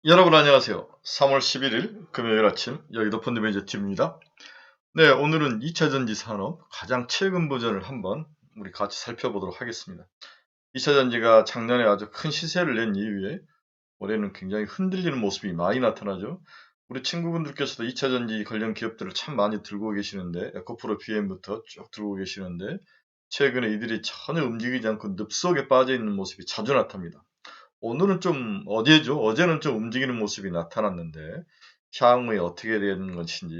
여러분 안녕하세요. 3월 11일 금요일 아침 여기도 펀드매니저팀입니다. 네, 오늘은 2차전지 산업 가장 최근 버전을 한번 우리 같이 살펴보도록 하겠습니다. 2차전지가 작년에 아주 큰 시세를 낸 이후에 올해는 굉장히 흔들리는 모습이 많이 나타나죠. 우리 친구분들께서도 2차전지 관련 기업들을 참 많이 들고 계시는데 에코프로 BM부터 쭉 들고 계시는데 최근에 이들이 전혀 움직이지 않고 늪속에 빠져 있는 모습이 자주 나타납니다. 오늘은 좀 어제죠. 어제는 좀 움직이는 모습이 나타났는데 향후에 어떻게 되는 것인지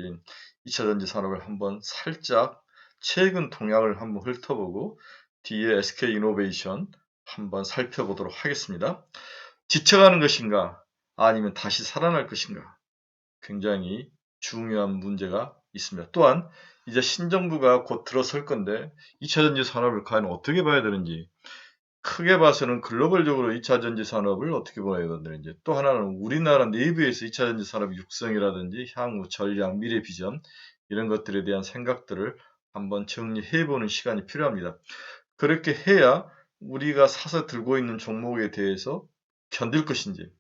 2차 전지 산업을 한번 살짝 최근 동향을 한번 훑어보고 뒤에 SK 이노베이션 한번 살펴보도록 하겠습니다. 지쳐가는 것인가 아니면 다시 살아날 것인가 굉장히 중요한 문제가 있습니다. 또한 이제 신정부가 곧 들어설 건데 2차 전지 산업을 과연 어떻게 봐야 되는지 크게 봐서는 글로벌적으로 2차 전지 산업을 어떻게 봐야 되는지 또 하나는 우리나라 내부에서 2차 전지 산업 육성이라든지 향후 전략, 미래 비전 이런 것들에 대한 생각들을 한번 정리해보는 시간이 필요합니다. 그렇게 해야 우리가 사서 들고 있는 종목에 대해서 견딜 것인지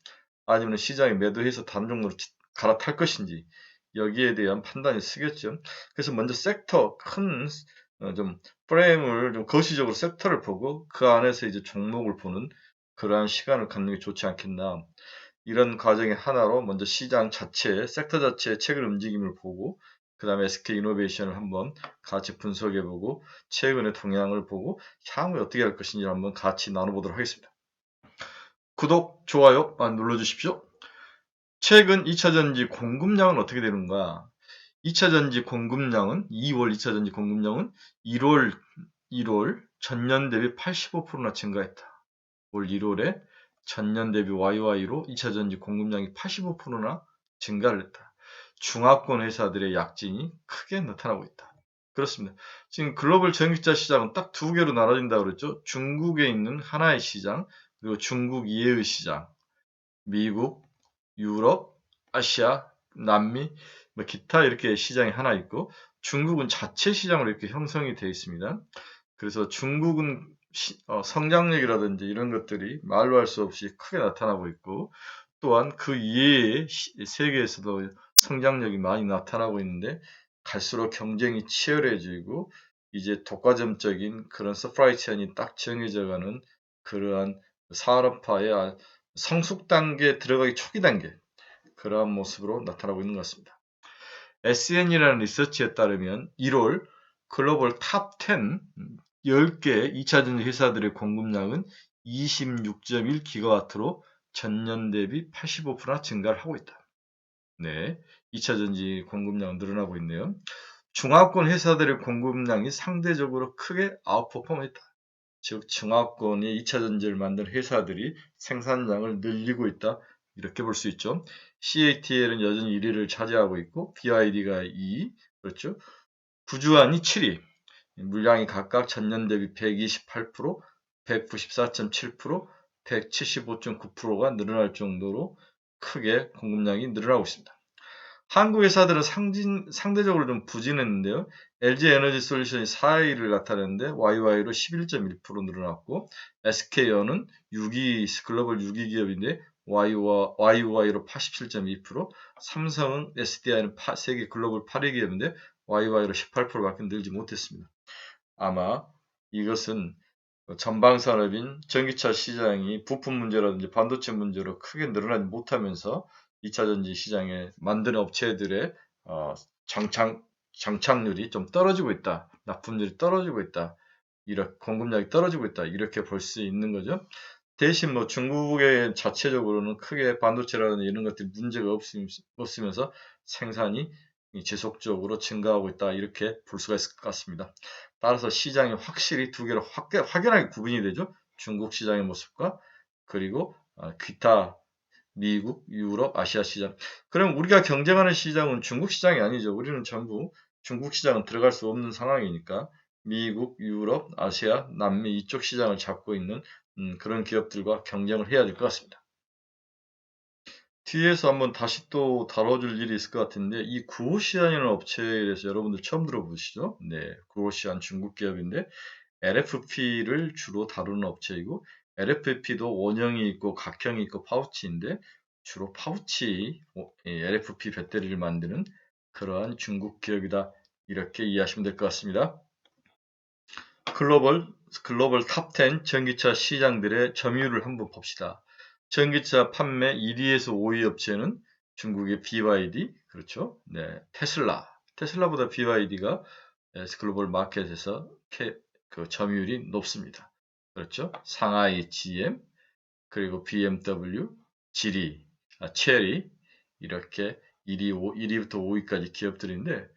아니면 시장에 매도해서 다른 종목으로 갈아탈 것인지 여기에 대한 판단이 쓰겠죠. 그래서 먼저 섹터 큰 좀 프레임을 좀 거시적으로 섹터를 보고 그 안에서 이제 종목을 보는 그러한 시간을 갖는 게 좋지 않겠나. 이런 과정의 하나로 먼저 시장 자체, 섹터 자체의 최근 움직임을 보고 그 다음에 SK 이노베이션을 한번 같이 분석해보고 최근의 동향을 보고 향후에 어떻게 할 것인지 한번 같이 나눠보도록 하겠습니다. 구독, 좋아요 눌러주십시오. 최근 2차전지 공급량은 어떻게 되는가? 2차전지 공급량은 2월 2차전지 공급량은 1월 전년 대비 85%나 증가했다. 올 1월에 전년 대비 YY로 2차전지 공급량이 85%나 증가를 했다. 중화권 회사들의 약진이 크게 나타나고 있다. 그렇습니다. 지금 글로벌 전기차 시장은 딱 두 개로 나눠진다고 그랬죠. 중국에 있는 하나의 시장, 그리고 중국 이외의 시장, 미국, 유럽, 아시아, 남미, 뭐 기타 이렇게 시장이 하나 있고 중국은 자체 시장으로 이렇게 형성이 되어 있습니다. 그래서 중국은 성장력이라든지 이런 것들이 말로 할 수 없이 크게 나타나고 있고 또한 그 이외의 세계에서도 성장력이 많이 나타나고 있는데 갈수록 경쟁이 치열해지고 이제 독과점적인 그런 서프라이 체인이 딱 정해져가는 그러한 산업화의 성숙 단계에 들어가기 초기 단계 그러한 모습으로 나타나고 있는 것 같습니다. SN이라는 리서치에 따르면 1월 글로벌 탑 10, 10개 2차전지 회사들의 공급량은 26.1기가와트로 전년 대비 85% 증가를 하고 있다. 네, 2차전지 공급량은 늘어나고 있네요. 중화권 회사들의 공급량이 상대적으로 크게 아웃퍼폼했다. 즉 중화권이 2차전지를 만든 회사들이 생산량을 늘리고 있다. 이렇게 볼 수 있죠. CATL은 여전히 1위를 차지하고 있고 BYD가 2위, 그렇죠. 구주환이 7위, 물량이 각각 전년 대비 128%, 194.7%, 175.9%가 늘어날 정도로 크게 공급량이 늘어나고 있습니다. 한국 회사들은 상대적으로 좀 부진했는데요. LG에너지 솔루션이 4위를 나타냈는데 YY로 11.1% 늘어났고 SK어는 6위 글로벌 6위 기업인데 YY로 87.2%, 삼성은 SDI는 세계 글로벌 8위 기업인데 YY로 18%밖에 늘지 못했습니다. 아마 이것은 전방 산업인 전기차 시장이 부품 문제라든지 반도체 문제로 크게 늘어나지 못하면서 2차전지 시장에 만드는 업체들의 장착률이 좀 떨어지고 있다. 납품률이 떨어지고 있다. 이렇게 공급량이 떨어지고 있다. 이렇게 볼 수 있는 거죠. 대신 뭐 중국의 자체적으로는 크게 반도체라든지 이런 것들이 문제가 없으면서 생산이 지속적으로 증가하고 있다. 이렇게 볼 수가 있을 것 같습니다. 따라서 시장이 확실히 두 개로 확연하게 구분이 되죠. 중국 시장의 모습과 그리고 기타 미국, 유럽, 아시아 시장. 그럼 우리가 경쟁하는 시장은 중국 시장이 아니죠. 우리는 전부 중국 시장은 들어갈 수 없는 상황이니까 미국, 유럽, 아시아, 남미 이쪽 시장을 잡고 있는 그런 기업들과 경쟁을 해야 될 것 같습니다. 뒤에서 한번 다시 또 다뤄줄 일이 있을 것 같은데 이 구오시안이라는 업체에 대해서 여러분들 처음 들어보시죠? 네, 구오시안 중국 기업인데 LFP를 주로 다루는 업체이고 LFP도 원형이 있고 각형이 있고 파우치인데 주로 파우치 LFP 배터리를 만드는 그러한 중국 기업이다. 이렇게 이해하시면 될 것 같습니다. 글로벌 탑 10 전기차 시장들의 점유율을 한번 봅시다. 전기차 판매 1위에서 5위 업체는 중국의 BYD, 그렇죠? 네, 테슬라보다 BYD가 글로벌 마켓에서 그 점유율이 높습니다. 그렇죠? 상하이 GM, 그리고 BMW, 체리, 이렇게 1위부터 5위까지 기업들인데,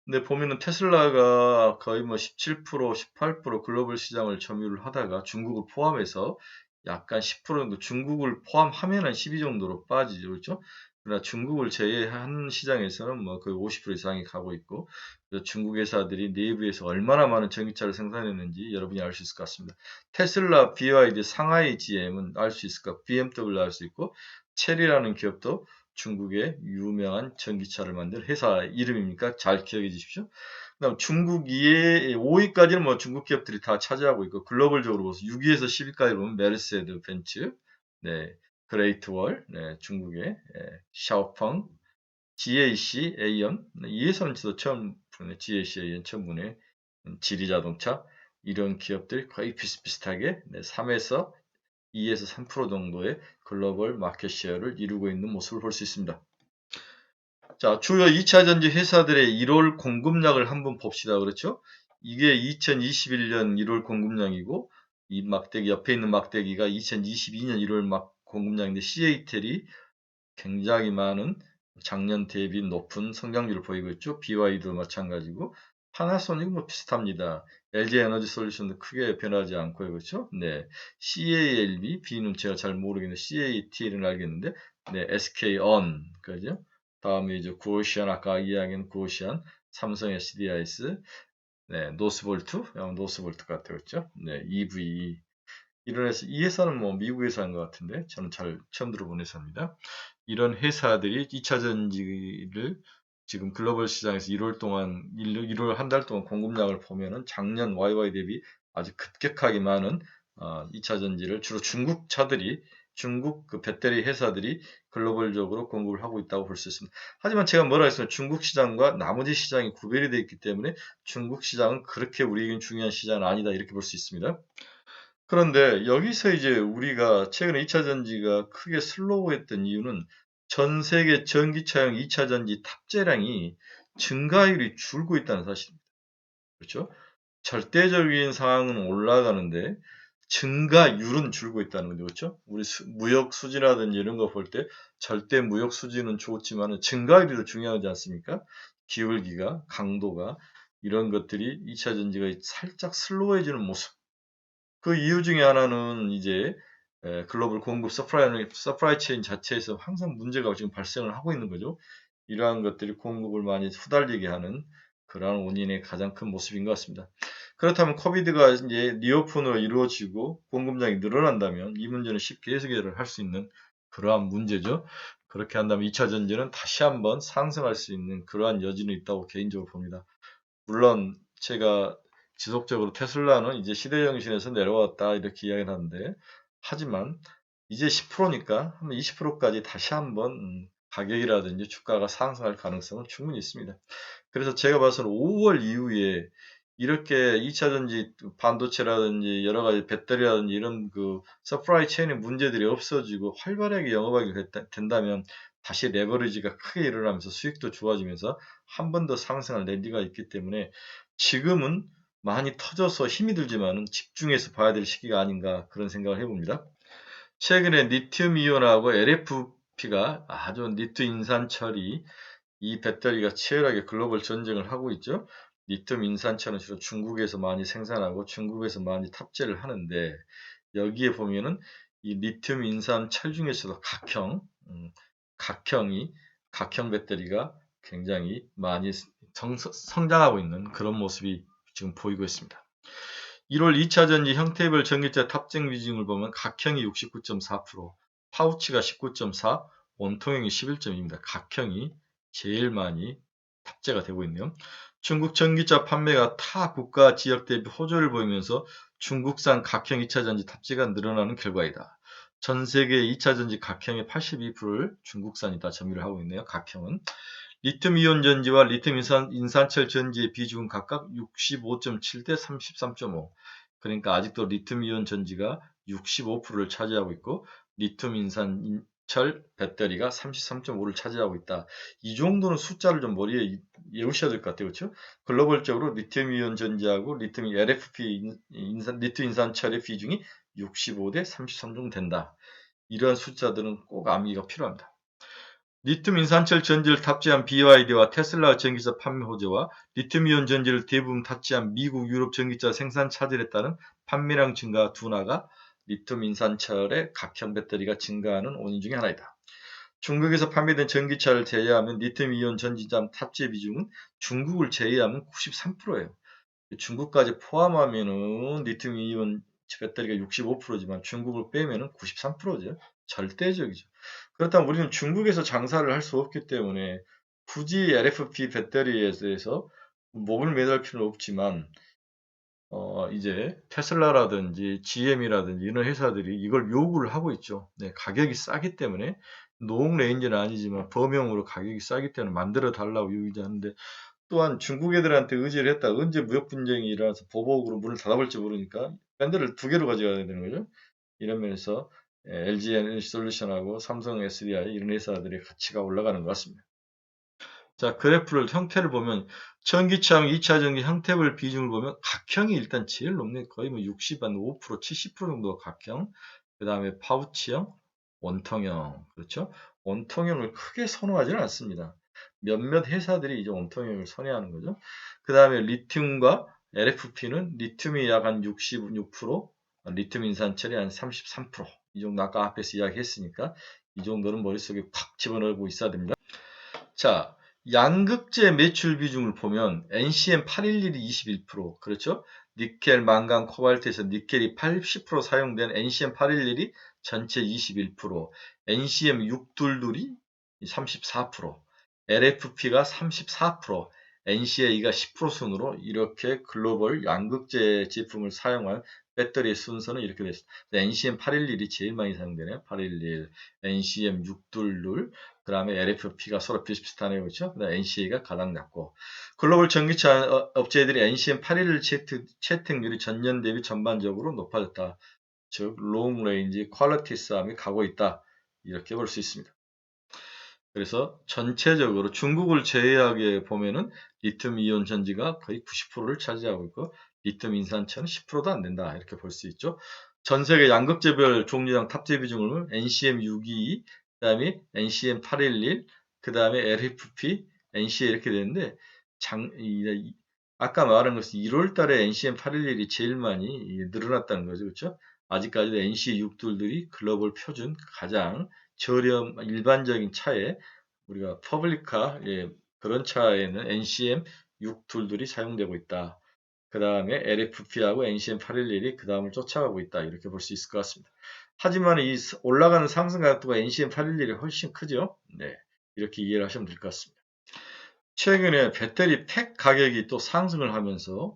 근데 보면은 테슬라가 거의 뭐 17%, 18% 글로벌 시장을 점유를 하다가 중국을 포함해서 약간 10% 정도, 중국을 포함하면은 12 정도로 빠지죠. 그렇죠? 그러나 중국을 제외한 시장에서는 뭐 거의 50% 이상이 가고 있고, 그래서 중국 회사들이 내부에서 얼마나 많은 전기차를 생산했는지 여러분이 알 수 있을 것 같습니다. 테슬라, BYD, 상하이 GM은 알 수 있을 것 같고, BMW 알 수 있고, 체리라는 기업도 중국의 유명한 전기차를 만든 회사 이름이니까 잘 기억해 주십시오. 그다음 중국 2위, 5위까지는 뭐 중국 기업들이 다 차지하고 있고, 글로벌적으로 보면 6위에서 10위까지 보면 메르세드 벤츠, 네, 그레이트월, 네, 중국의 샤오펑, GAC, Aon, 2에서는 저도 처음 보네, GAC, Aon 처음 보네, 지리자동차, 이런 기업들이 거의 비슷비슷하게 3에서 2에서 3% 정도의 글로벌 마켓 셰어를 이루고 있는 모습을 볼 수 있습니다. 자, 주요 2차 전지 회사들의 1월 공급량을 한번 봅시다. 그렇죠? 이게 2021년 1월 공급량이고, 이 막대기 옆에 있는 막대기가 2022년 1월 공급량인데, CATL이 굉장히 많은 작년 대비 높은 성장률을 보이고 있죠. BY도 마찬가지고, 파나소닉 뭐 비슷합니다. LG 에너지 솔루션도 크게 변하지 않고요. 그렇죠? 네. CALB, B는 제가 잘 모르겠는데, CATL은 알겠는데, 네, SK온, 그죠? 다음에 이제 구오시안, 아까 이야기한 구오시안, 삼성 SDIS, 네, 노스볼트, 노스볼트 같아요. 그렇죠? 네, EVE. 이런 회사, 이 회사는 뭐 미국 회사인 것 같은데, 저는 잘 처음 들어본 회사입니다. 이런 회사들이 2차 전지를 지금 글로벌 시장에서 1월 동안, 1월 한 달 동안 공급량을 보면은 작년 YY 대비 아주 급격하게 많은 2차 전지를 주로 중국 그 배터리 회사들이 글로벌적으로 공급을 하고 있다고 볼 수 있습니다. 하지만 제가 뭐라 했으면 중국 시장과 나머지 시장이 구별이 되어 있기 때문에 중국 시장은 그렇게 우리에겐 중요한 시장은 아니다 이렇게 볼 수 있습니다. 그런데 여기서 이제 우리가 최근에 2차 전지가 크게 슬로우했던 이유는 전 세계 전기차용 2차 전지 탑재량이 증가율이 줄고 있다는 사실입니다. 그렇죠? 절대적인 상황은 올라가는데 증가율은 줄고 있다는 거죠. 그렇죠? 우리 무역 수지라든지 이런 거 볼 때 절대 무역 수지는 좋지만 증가율이 더 중요하지 않습니까? 기울기가, 강도가 이런 것들이 2차 전지가 살짝 슬로우해지는 모습. 그 이유 중에 하나는 이제 글로벌 공급 서프라이 체인 자체에서 항상 문제가 지금 발생을 하고 있는 거죠. 이러한 것들이 공급을 많이 후달리게 하는 그러한 원인의 가장 큰 모습인 것 같습니다. 그렇다면 코비드가 이제 리오픈으로 이루어지고 공급량이 늘어난다면 이 문제는 쉽게 해결을 할 수 있는 그러한 문제죠. 그렇게 한다면 2차 전지는 다시 한번 상승할 수 있는 그러한 여지는 있다고 개인적으로 봅니다. 물론 제가 지속적으로 테슬라는 이제 시대정신에서 내려왔다 이렇게 이야기를 하는데, 하지만 이제 10%니까 한번 20%까지 다시 한번 가격이라든지 주가가 상승할 가능성은 충분히 있습니다. 그래서 제가 봐서는 5월 이후에 이렇게 2차 전지 반도체라든지 여러 가지 배터리라든지 이런 그 서프라이 체인의 문제들이 없어지고 활발하게 영업하게 된다면 다시 레버리지가 크게 일어나면서 수익도 좋아지면서 한 번 더 상승할 랠리가 있기 때문에 지금은 많이 터져서 힘이 들지만은 집중해서 봐야 될 시기가 아닌가 그런 생각을 해봅니다. 최근에 리튬 이온하고 LFP가 아주 리튬 인산 처리 이 배터리가 치열하게 글로벌 전쟁을 하고 있죠. 리튬 인산철은 주로 중국에서 많이 생산하고 중국에서 많이 탑재를 하는데, 여기에 보면은 이 리튬 인산철 중에서도 각형 배터리가 굉장히 많이 성장하고 있는 그런 모습이 지금 보이고 있습니다. 1월 2차 전지 형태별 전기차 탑재 비중을 보면 각형이 69.4%, 파우치가 19.4%, 원통형이 11.2입니다. 각형이 제일 많이 탑재가 되고 있네요. 중국 전기차 판매가 타 국가 지역 대비 호조를 보이면서 중국산 각형 2차 전지 탑재가 늘어나는 결과이다. 전 세계 2차전지 각형의 82%를 중국산이 다 점유를 하고 있네요. 각형은. 리튬이온 전지와 리튬 인산철 전지의 비중은 각각 65.7대 33.5. 그러니까 아직도 리튬이온 전지가 65%를 차지하고 있고 리튬 인산철 배터리가 33.5를 차지하고 있다. 이 정도는 숫자를 좀 머리에 외우셔야 될 것 같아요. 그렇죠? 글로벌적으로 리튬이온 전지하고 리튬 LFP 리튬 인산철의 비중이 65대 33 정도 된다. 이러한 숫자들은 꼭 암기가 필요합니다. 리튬 인산철 전지를 탑재한 BYD와 테슬라 전기차 판매 호재와 리튬이온 전지를 대부분 탑재한 미국, 유럽 전기차 생산 차질에 따른 판매량 증가 둔화가 리튬 인산철의 각형 배터리가 증가하는 원인 중에 하나이다. 중국에서 판매된 전기차를 제외하면 리튬이온 전지장 탑재 비중은 중국을 제외하면 93%예요. 중국까지 포함하면은 리튬이온 배터리가 65%지만 중국을 빼면은 93%죠. 절대적이죠. 그렇다면 우리는 중국에서 장사를 할 수 없기 때문에 굳이 LFP 배터리에 대해서 목을 매달 필요는 없지만 이제 테슬라라든지 GM이라든지 이런 회사들이 이걸 요구를 하고 있죠. 네, 가격이 싸기 때문에 노웅 레인지는 아니지만 범용으로 가격이 싸기 때문에 만들어 달라고 요구하는데 또한 중국 애들한테 의지를 했다. 언제 무역 분쟁이 일어나서 보복으로 문을 닫아볼지 모르니까 밴드를 두 개로 가져가야 되는 거죠. 이런 면에서 LG 에너지 솔루션하고 삼성 SDI 이런 회사들의 가치가 올라가는 것 같습니다. 자, 그래프를 형태를 보면 전기차용 2차 전기 형태별 비중을 보면 각형이 일단 제일 높네. 거의 뭐 60, 한 5%, 70% 정도가 각형. 그 다음에 파우치형, 원통형. 그렇죠? 원통형을 크게 선호하지는 않습니다. 몇몇 회사들이 이제 원통형을 선호하는 거죠. 그 다음에 리튬과 LFP는 리튬이 약 한 66%, 리튬 인산철이 한 33%. 이 정도 아까 앞에서 이야기했으니까 이 정도는 머릿속에 팍 집어넣고 있어야 됩니다. 자, 양극재 매출 비중을 보면 NCM 811이 21%, 그렇죠? 니켈, 망간, 코발트에서 니켈이 80% 사용된 NCM 811이 전체 21%, NCM 622이 34%, LFP가 34%, NCA가 10% 순으로 이렇게 글로벌 양극재 제품을 사용한 배터리의 순서는 이렇게 됐습니다. NCM 811이 제일 많이 사용되네요. 811, NCM 622, 그 다음에 LFP가 서로 비슷비슷하네요. 그렇죠? 그 다음에 NCA가 가장 낮고. 글로벌 전기차 업체들이 NCM 811 채택률이 전년 대비 전반적으로 높아졌다. 즉, 롱 레인지 퀄리티 싸움이 가고 있다. 이렇게 볼 수 있습니다. 그래서 전체적으로 중국을 제외하게 보면은 리튬 이온 전지가 거의 90%를 차지하고 있고 리튬 인산철은 10%도 안 된다. 이렇게 볼 수 있죠. 전 세계 양극재별 종류당 탑재 비중을 보면 NCM 622, 그다음에 NCM 811, 그다음에 LFP, NCA 이렇게 되는데 아까 말한 것은 1월 달에 NCM 811이 제일 많이 늘어났다는 거죠. 그렇죠? 아직까지도 NCA 622들이 글로벌 표준 가장 저렴 일반적인 차에 우리가 퍼블리카 그런 차에는 NCM 6툴들이 사용되고 있다. 그 다음에 LFP하고 NCM 811이 그 다음을 쫓아가고 있다. 이렇게 볼 수 있을 것 같습니다. 하지만 이 올라가는 상승 각도가 NCM 811이 훨씬 크죠. 네, 이렇게 이해를 하시면 될 것 같습니다. 최근에 배터리 팩 가격이 또 상승을 하면서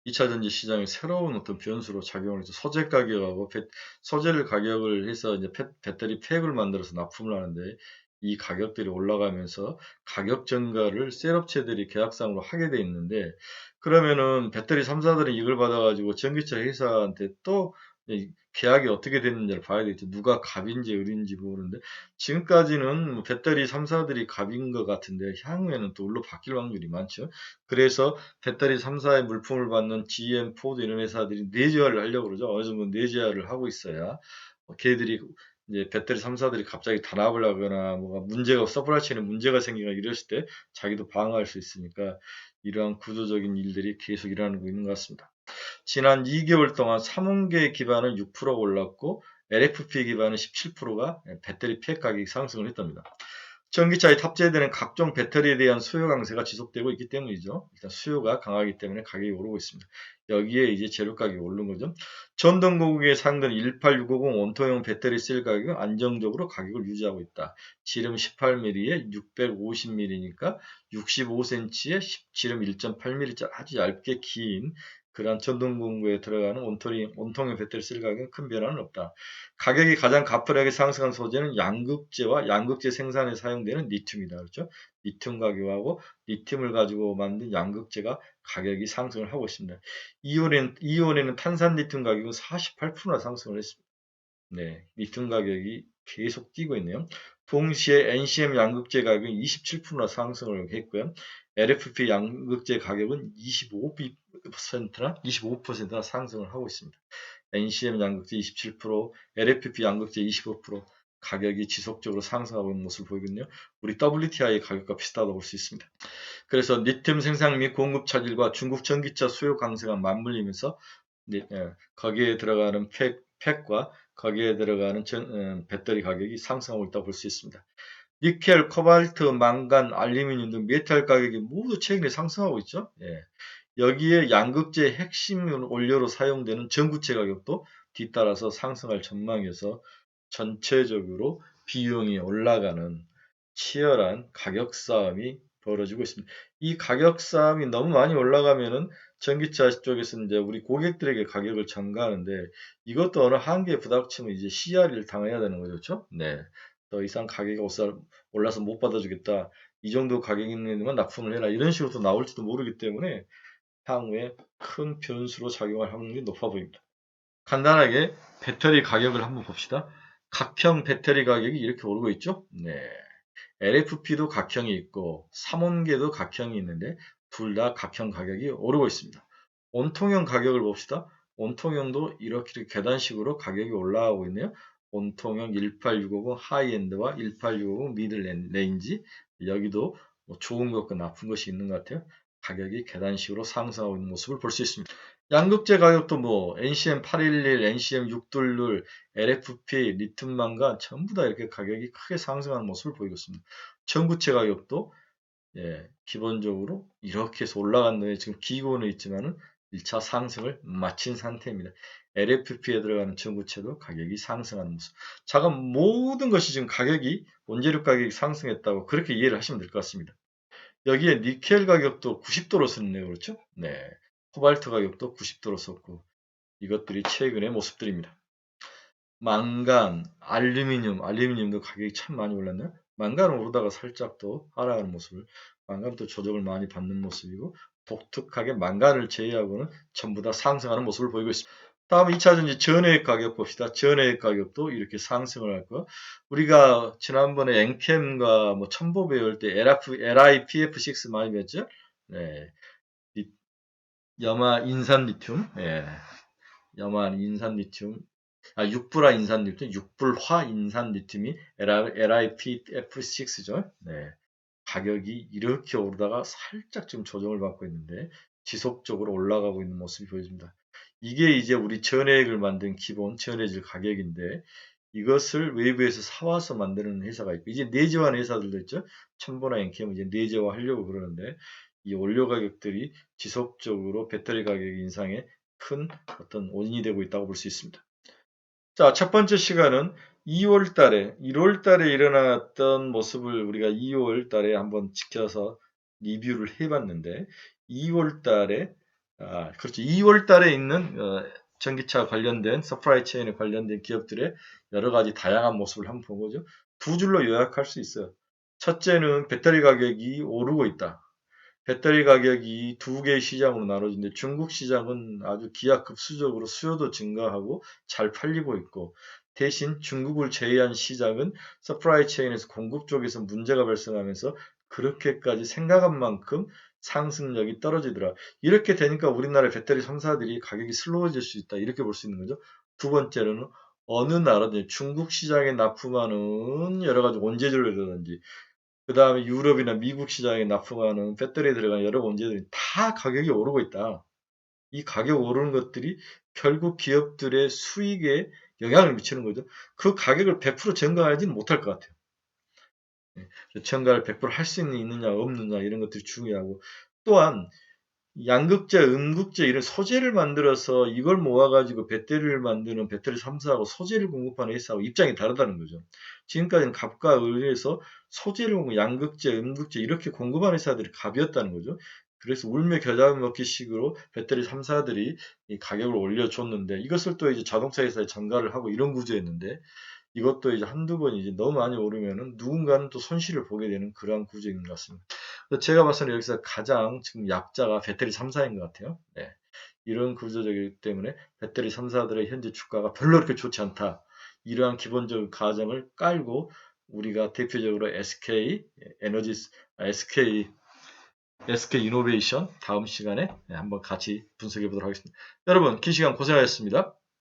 2차 전지 시장의 새로운 어떤 변수로 작용을 해서 소재 가격하고 소재를 가격을 해서 이제 배터리 팩을 만들어서 납품을 하는데 이 가격들이 올라가면서 가격 증가를 셀업체들이 계약상으로 하게 돼 있는데 그러면은 배터리 3사들은 이걸 받아가지고 전기차 회사한테 또 계약이 어떻게 됐는지를 봐야 되겠죠. 누가 갑인지 을인지 모르는데 지금까지는 뭐 배터리 3사들이 갑인 것 같은데 향후에는 또 을로 바뀔 확률이 많죠. 그래서 배터리 3사의 물품을 받는 GM, 포드 이런 회사들이 내재화를 하려고 그러죠. 어느 정도 내재화를 하고 있어야 걔들이 이제 배터리 3사들이 갑자기 단합을 하거나 뭐가 문제가 서플라이 체인에 문제가 생기거나 이랬을 때 자기도 방어할 수 있으니까 이러한 구조적인 일들이 계속 일어나고 있는 것 같습니다. 지난 2개월 동안 3원계 기반은 6% 올랐고 LFP 기반은 17%가 배터리 팩 가격이 상승을 했답니다. 전기차에 탑재되는 각종 배터리에 대한 수요 강세가 지속되고 있기 때문이죠. 일단 수요가 강하기 때문에 가격이 오르고 있습니다. 여기에 이제 재료 가격이 오른 거죠. 전동공구기에 사용되는 18650 원통형 배터리 셀 가격은 안정적으로 가격을 유지하고 있다. 지름 18mm에 650mm니까 65cm에 지름 1.8mm 아주 얇게 긴 그러한 전동 공구에 들어가는 온통형 배터리 셀 가격은 큰 변화는 없다. 가격이 가장 가파르게 상승한 소재는 양극재와 양극재 생산에 사용되는 리튬이다. 그렇죠? 리튬 가격하고 리튬을 가지고 만든 양극재가 가격이 상승을 하고 있습니다. 이온에는 탄산 리튬 가격은 48%나 상승을 했습니다. 네, 리튬 가격이 계속 뛰고 있네요. 동시에 NCM 양극재 가격은 27%나 상승을 했고요. LFP 양극재 가격은 25%나 상승을 하고 있습니다. NCM 양극재 27%, LFP 양극재 25% 가격이 지속적으로 상승하고 있는 모습을 보이거든요. 우리 WTI 가격과 비슷하다고 볼 수 있습니다. 그래서 리튬 생산 및 공급 차질과 중국 전기차 수요 강세가 맞물리면서 거기에 들어가는 팩과 거기에 들어가는 배터리 가격이 상승하고 있다고 볼 수 있습니다. 니켈, 코발트, 망간, 알루미늄 등 메탈 가격이 모두 최근에 상승하고 있죠. 예. 여기에 양극재 핵심 원료로 사용되는 전구체 가격도 뒤따라서 상승할 전망이어서 전체적으로 비용이 올라가는 치열한 가격 싸움이 벌어지고 있습니다. 이 가격 싸움이 너무 많이 올라가면은 전기차 쪽에서 이제 우리 고객들에게 가격을 전가하는데 이것도 어느 한계에 부닥치면 이제 CR을 당해야 되는 거죠. 그렇죠? 네. 더 이상 가격이 올라서 못 받아주겠다. 이 정도 가격 있는 데만 납품을 해라. 이런 식으로 또 나올지도 모르기 때문에 향후에 큰 변수로 작용할 확률이 높아 보입니다. 간단하게 배터리 가격을 한번 봅시다. 각형 배터리 가격이 이렇게 오르고 있죠? 네. LFP도 각형이 있고 3원계도 각형이 있는데 둘 다 각형 가격이 오르고 있습니다. 온통형 가격을 봅시다. 온통형도 이렇게 계단식으로 가격이 올라가고 있네요. 온통형 18650 하이엔드와 18650 미들 레인지 여기도 뭐 좋은 것과 나쁜 것이 있는 것 같아요. 가격이 계단식으로 상승하고 있는 모습을 볼 수 있습니다. 양극재 가격도 뭐 NCM 811, NCM 622, LFP, 리튬망간 전부 다 이렇게 가격이 크게 상승하는 모습을 보이고 있습니다. 전구체 가격도 기본적으로 이렇게 해서 올라간 데 지금 기고는 있지만은 1차 상승을 마친 상태입니다. LFP에 들어가는 전구체도 가격이 상승하는 모습. 자가 모든 것이 지금 가격이 원재료 가격이 상승했다고 그렇게 이해를 하시면 될 것 같습니다. 여기에 니켈 가격도 90도로 썼네요. 그렇죠? 네. 코발트 가격도 90도로 썼고 이것들이 최근의 모습들입니다. 망간, 알루미늄도 가격이 참 많이 올랐네요. 망간은 오르다가 살짝 또 하락하는 모습을, 망간도 조정을 많이 받는 모습이고 독특하게 망간을 제외하고는 전부 다 상승하는 모습을 보이고 있습니다. 다음 2차전지 전해액 가격 봅시다. 전해액 가격도 이렇게 상승을 할 거고 우리가 지난번에 엔캠과 뭐 첨보 배울 때 LiPF6 많이 배웠죠? 네. 염화 인산 리튬, 염화 인산 리튬, 육불화 인산 리튬, 육불화 인산 리튬이 LiPF6죠. 네. 가격이 이렇게 오르다가 살짝 지금 조정을 받고 있는데 지속적으로 올라가고 있는 모습이 보여집니다. 이게 이제 우리 전해액을 만든 기본 전해질 가격인데 이것을 외부에서 사와서 만드는 회사가 있고 이제 내재화하는 회사들도 있죠. 첨보나 엔캠은 이제 내재화 하려고 그러는데 이 원료 가격들이 지속적으로 배터리 가격 인상에 큰 어떤 원인이 되고 있다고 볼 수 있습니다. 자, 첫 번째 시간은 2월 달에, 1월 달에 일어났던 모습을 우리가 2월 달에 한번 지켜서 리뷰를 해봤는데, 2월 달에, 그렇죠. 2월 달에 있는 전기차 관련된, 서프라이 체인에 관련된 기업들의 여러 가지 다양한 모습을 한번 본 거죠. 두 줄로 요약할 수 있어요. 첫째는 배터리 가격이 오르고 있다. 배터리 가격이 두 개의 시장으로 나눠지는데 중국 시장은 아주 기하급수적으로 수요도 증가하고 잘 팔리고 있고 대신 중국을 제외한 시장은 서프라이 체인에서 공급 쪽에서 문제가 발생하면서 그렇게까지 생각한 만큼 상승력이 떨어지더라. 이렇게 되니까 우리나라 배터리 3사들이 가격이 슬로워질 수 있다. 이렇게 볼 수 있는 거죠. 두 번째로는 어느 나라든 중국 시장에 납품하는 여러 가지 원재료라든지 그 다음에 유럽이나 미국 시장에 납품하는 배터리에 들어간 여러 원재들이 다 가격이 오르고 있다. 이 가격 오르는 것들이 결국 기업들의 수익에 영향을 미치는 거죠. 그 가격을 100% 증가하지는 못할 것 같아요. 증가를 100% 할 수 있느냐 없느냐 이런 것들이 중요하고 또한 양극재, 음극재 이런 소재를 만들어서 이걸 모아가지고 배터리를 만드는 배터리 3사하고 소재를 공급하는 회사하고 입장이 다르다는 거죠. 지금까지는 갑과 을에서 소재를 양극재, 음극재 이렇게 공급하는 회사들이 갑이었다는 거죠. 그래서 울며 겨자 먹기 식으로 배터리 3사들이 이 가격을 올려줬는데 이것을 또 이제 자동차 회사에 전가를 하고 이런 구조였는데 이것도 이제 한두 번이 이제 너무 많이 오르면은 누군가는 또 손실을 보게 되는 그러한 구조인 것 같습니다. 그래서 제가 봤을 때 여기서 가장 지금 약자가 배터리 3사인 것 같아요. 네. 이런 구조적이기 때문에 배터리 3사들의 현재 주가가 별로 그렇게 좋지 않다. 이러한 기본적 가정을 깔고 우리가 대표적으로 SK 에너지, SK 이노베이션 다음 시간에 한번 같이 분석해 보도록 하겠습니다. 여러분, 긴 시간 고생하셨습니다.